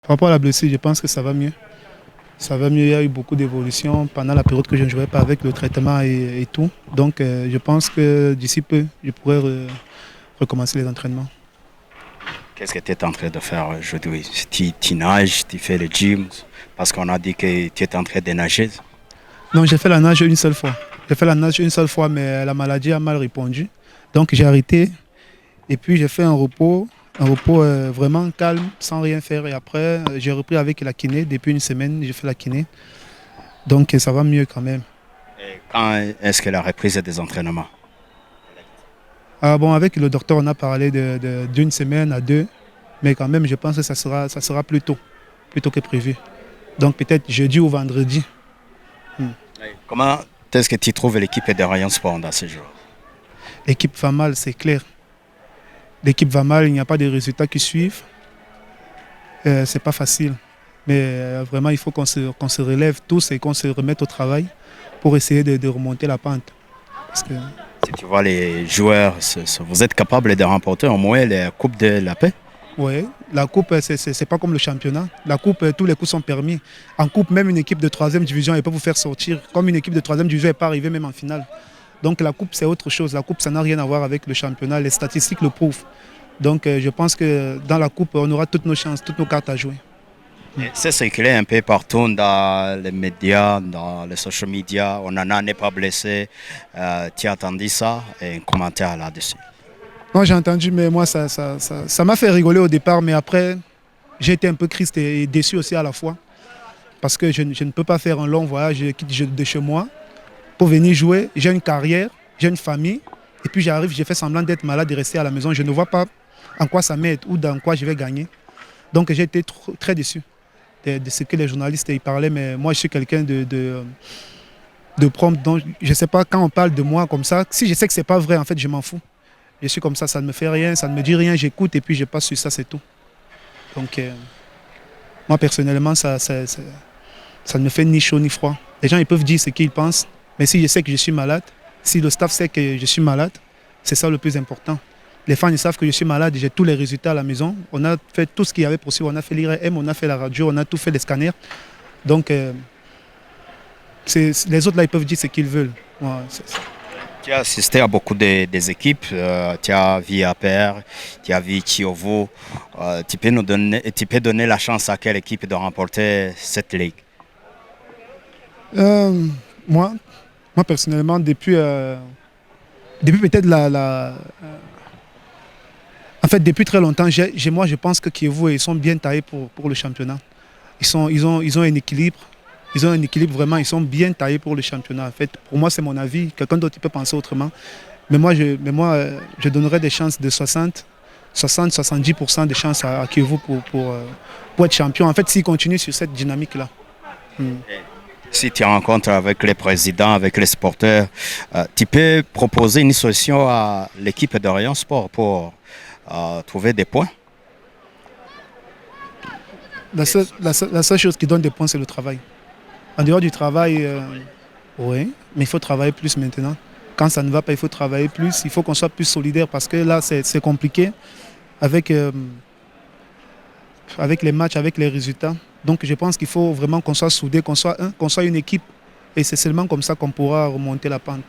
Par rapport à la blessure, je pense que ça va mieux. Ça va mieux, il y a eu beaucoup d'évolution pendant la période que je ne jouais pas avec le traitement et tout. Donc je pense que d'ici peu, je pourrais recommencer les entraînements. Qu'est-ce que tu es en train de faire aujourd'hui? Tu nages, tu fais le gym, parce qu'on a dit que tu es en train de nager. Non, j'ai fait la nage une seule fois. J'ai fait la nage une seule fois, mais la maladie a mal répondu. Donc j'ai arrêté et puis j'ai fait un repos vraiment calme, sans rien faire. Et après, j'ai repris avec la kiné. Depuis une semaine, j'ai fait la kiné. Donc ça va mieux quand même. Et quand est-ce que la reprise des entraînements? Ah bon, avec le docteur, on a parlé d'une semaine à deux, mais quand même, je pense que ça sera plus tôt que prévu. Donc peut-être jeudi ou vendredi. Hmm. Comment est-ce que tu trouves l'équipe de Rayon Sport dans ce jour? L'équipe va mal, c'est clair. L'équipe va mal, il n'y a pas de résultats qui suivent. C'est pas facile. Mais vraiment, il faut qu'on se relève tous et qu'on se remette au travail pour essayer de remonter la pente. Parce que, Si tu vois les joueurs, vous êtes capable de remporter au moins la Coupe de la Paix? ouais, la coupe, c'est pas comme le championnat. La coupe, tous les coups sont permis. En coupe, même une équipe de troisième division, elle peut vous faire sortir. Comme une équipe de troisième division n'est pas arrivée même en finale. Donc la coupe, c'est autre chose. La coupe, ça n'a rien à voir avec le championnat. Les statistiques le prouvent. Donc je pense que dans la coupe, on aura toutes nos chances, toutes nos cartes à jouer. C'est circulé un peu partout dans les médias, dans les social media. On en a n'est pas blessé. Tu as entendu ça et un commentaire là-dessus. Moi, j'ai entendu, mais moi, ça m'a fait rigoler au départ. Mais après, j'ai été un peu triste et déçu aussi à la fois. Parce que je ne peux pas faire un long voyage de chez moi pour venir jouer. J'ai une carrière, j'ai une famille. Et puis j'arrive, j'ai fait semblant d'être malade et rester à la maison. Je ne vois pas en quoi ça m'aide ou dans quoi je vais gagner. Donc j'ai été très déçu de ce que les journalistes y parlaient. Mais moi, je suis quelqu'un de prompt. Donc je ne sais pas, quand on parle de moi comme ça, si je sais que ce n'est pas vrai, en fait, je m'en fous. Je suis comme ça ne me fait rien, ça ne me dit rien, j'écoute et puis je passe sur ça, c'est tout. Donc moi, personnellement, ça ne me fait ni chaud ni froid. Les gens ils peuvent dire ce qu'ils pensent, mais si je sais que je suis malade, si le staff sait que je suis malade, c'est ça le plus important. Les fans ils savent que je suis malade, j'ai tous les résultats à la maison. On a fait tout ce qu'il y avait possible. On a fait l'IRM, on a fait la radio, on a tout fait les scanners. Donc les autres là, ils peuvent dire ce qu'ils veulent. Ouais, Tu as assisté à beaucoup des équipes, tu as vu APR, tu as vu Chiovo. Tu peux donner la chance à quelle équipe de remporter cette ligue? Euh, moi, moi, personnellement, depuis peut-être en fait, depuis très longtemps, moi, je pense que Kiev, ils sont bien taillés pour le championnat. Ils ont un équilibre. Ils ont un équilibre vraiment, ils sont bien taillés pour le championnat. En fait, pour moi, c'est mon avis. Quelqu'un d'autre peut penser autrement. Je donnerais des chances de 60-70% de chances à Kiev pour être champion. En fait, s'ils continuent sur cette dynamique-là. Hmm. Si tu rencontres avec les présidents, avec les sporteurs, tu peux proposer une solution à l'équipe de Rayon Sport pour trouver des points. La seule chose qui donne des points, c'est le travail. En dehors du travail, oui, mais il faut travailler plus maintenant. Quand ça ne va pas, il faut travailler plus. Il faut qu'on soit plus solidaire parce que là, c'est compliqué avec, avec les matchs, avec les résultats. Donc je pense qu'il faut vraiment qu'on soit soudés, qu'on soit une équipe. Et c'est seulement comme ça qu'on pourra remonter la pente.